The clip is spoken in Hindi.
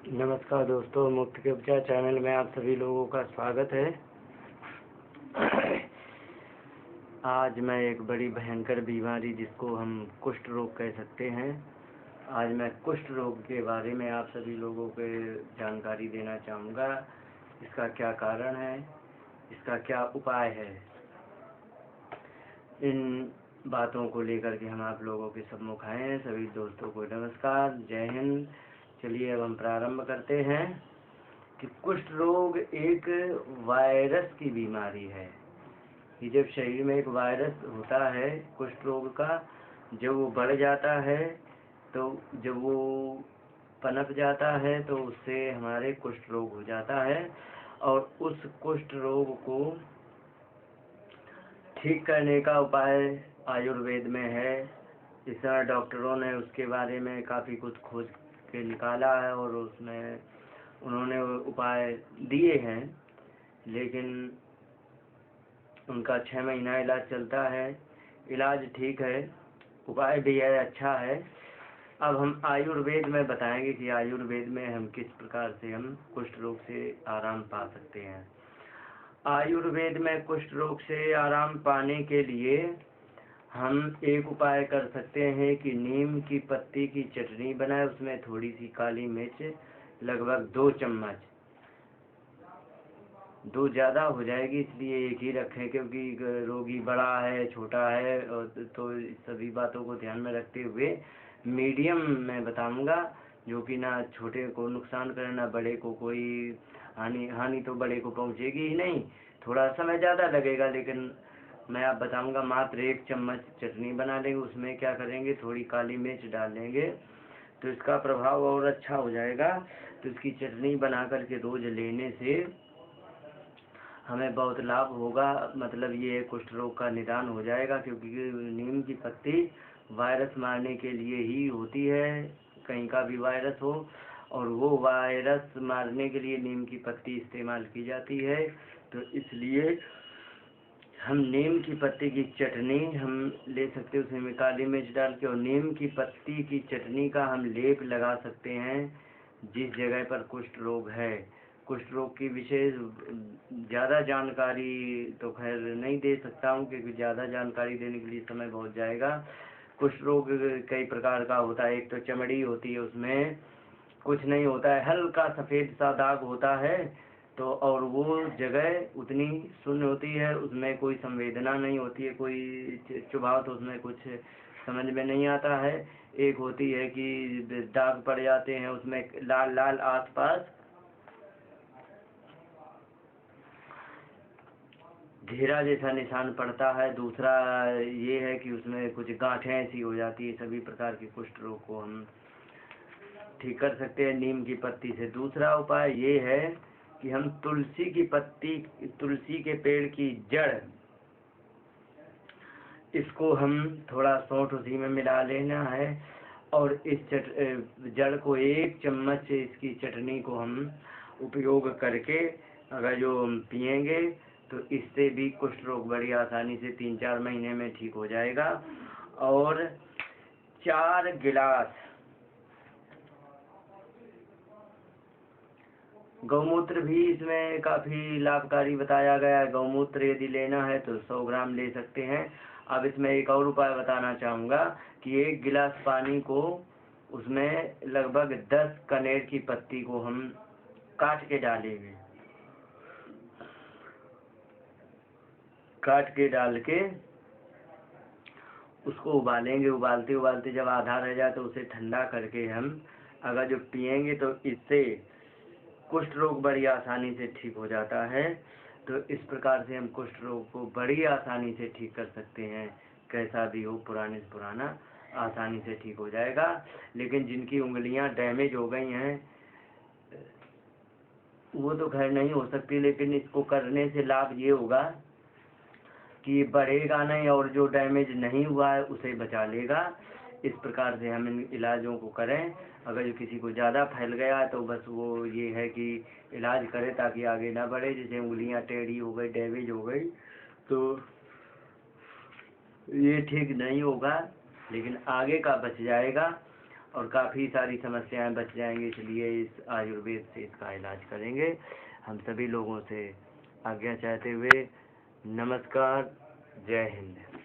नमस्कार दोस्तों, मुफ्त के उपचार चैनल में आप सभी लोगों का स्वागत है। आज मैं एक बड़ी भयंकर बीमारी जिसको हम कुष्ठ रोग कह सकते हैं, आज मैं कुष्ठ रोग के बारे में आप सभी लोगों को जानकारी देना चाहूँगा। इसका क्या कारण है, इसका क्या उपाय है, इन बातों को लेकर के हम आप लोगों के सम्मुख आए हैं। सभी दोस्तों को नमस्कार, जय हिंद। चलिए अब हम प्रारंभ करते हैं कि कुष्ठ रोग एक वायरस की बीमारी है। कि जब शरीर में एक वायरस होता है कुष्ठ रोग का, जब वो बढ़ जाता है तो जब वो पनप जाता है तो उससे हमारे कुष्ठ रोग हो जाता है। और उस कुष्ठ रोग को ठीक करने का उपाय आयुर्वेद में है। इस समय डॉक्टरों ने उसके बारे में काफ़ी कुछ खोज के निकाला है और उसमें उन्होंने उपाय दिए हैं, लेकिन उनका 6 महीना इलाज चलता है। इलाज ठीक है, उपाय भी है, अच्छा है। अब हम आयुर्वेद में बताएंगे कि आयुर्वेद में हम किस प्रकार से हम कुष्ठ रोग से आराम पा सकते हैं। आयुर्वेद में कुष्ठ रोग से आराम पाने के लिए हम एक उपाय कर सकते हैं कि नीम की पत्ती की चटनी बनाए, उसमें थोड़ी सी काली मिर्च, लगभग 2 चम्मच। 2 ज़्यादा हो जाएगी इसलिए एक ही रखें, क्योंकि रोगी बड़ा है छोटा है, और तो सभी बातों को ध्यान में रखते हुए मीडियम में बताऊंगा, जो कि ना छोटे को नुकसान करे ना बड़े को कोई हानि तो बड़े को पहुंचेगी ही नहीं। थोड़ा समय ज़्यादा लगेगा, लेकिन मैं आप बताऊंगा। मात्र 1 चम्मच चटनी बना लेंगे, उसमें क्या करेंगे, थोड़ी काली मिर्च डाल लेंगे तो इसका प्रभाव और अच्छा हो जाएगा। तो इसकी चटनी बना करके रोज लेने से हमें बहुत लाभ होगा। मतलब ये कुष्ठ रोग का निदान हो जाएगा, क्योंकि नीम की पत्ती वायरस मारने के लिए ही होती है, कहीं का भी वायरस हो, और वो वायरस मारने के लिए नीम की पत्ती इस्तेमाल की जाती है। तो इसलिए हम नीम की पत्ती की चटनी हम ले सकते हैं, उसमें काली मिर्च डाल के, और नीम की पत्ती की चटनी का हम लेप लगा सकते हैं जिस जगह पर कुष्ठ रोग है। कुष्ठ रोग की विशेष ज़्यादा जानकारी तो खैर नहीं दे सकता हूँ, क्योंकि ज़्यादा जानकारी देने के लिए समय बहुत जाएगा। कुष्ठ रोग कई प्रकार का होता है। एक तो चमड़ी होती है, उसमें कुछ नहीं होता है, हल्का सफ़ेद सा दाग होता है, तो और वो जगह उतनी शून्य होती है, उसमें कोई संवेदना नहीं होती है, कोई चुभाव तो उसमें कुछ समझ में नहीं आता है। एक होती है कि दाग पड़ जाते हैं, उसमें लाल लाल आसपास घेरा जैसा निशान पड़ता है। दूसरा ये है कि उसमें कुछ गांठें ऐसी हो जाती है। सभी प्रकार के कुष्ठ रोग को हम ठीक कर सकते हैं नीम की पत्ती से। दूसरा उपाय ये है कि हम तुलसी की पत्ती, तुलसी के पेड़ की जड़, इसको हम थोड़ा सौंठ उसी में मिला लेना है, और इस जड़ को 1 चम्मच इसकी चटनी को हम उपयोग करके अगर जो हम पिएंगे तो इससे भी कुष्ठ रोग बड़ी आसानी से 3-4 महीने में ठीक हो जाएगा। और 4 गिलास गौमूत्र भी इसमें काफ़ी लाभकारी बताया गया है। गौमूत्र यदि लेना है तो 100 ग्राम ले सकते हैं। अब इसमें एक और उपाय बताना चाहूँगा कि 1 गिलास पानी को, उसमें लगभग 10 कनेर की पत्ती को हम काट के डालेंगे। काट के डाल के उसको उबालेंगे। उबालते उबालते जब आधा रह जाए तो उसे ठंडा करके हम अगर जो पिएंगे तो इससे कुष्ठ रोग बड़ी आसानी से ठीक हो जाता है। तो इस प्रकार से हम कुष्ठ रोग को बड़ी आसानी से ठीक कर सकते हैं। कैसा भी हो, पुराने से पुराना आसानी से ठीक हो जाएगा। लेकिन जिनकी उंगलियां डैमेज हो गई हैं वो तो खैर नहीं हो सकती, लेकिन इसको करने से लाभ ये होगा कि बढ़ेगा नहीं, और जो डैमेज नहीं हुआ है उसे बचा लेगा। इस प्रकार से हम इन इलाजों को करें। अगर जो किसी को ज़्यादा फैल गया है तो बस वो ये है कि इलाज करें ताकि आगे ना बढ़े। जैसे उंगलियां टेढ़ी हो गई, डैमेज हो गई, तो ये ठीक नहीं होगा, लेकिन आगे का बच जाएगा। और काफ़ी सारी समस्याएं बच जाएंगी। इसलिए इस आयुर्वेद से इसका इलाज करेंगे। हम सभी लोगों से आज्ञा चाहते हुए नमस्कार, जय हिंद।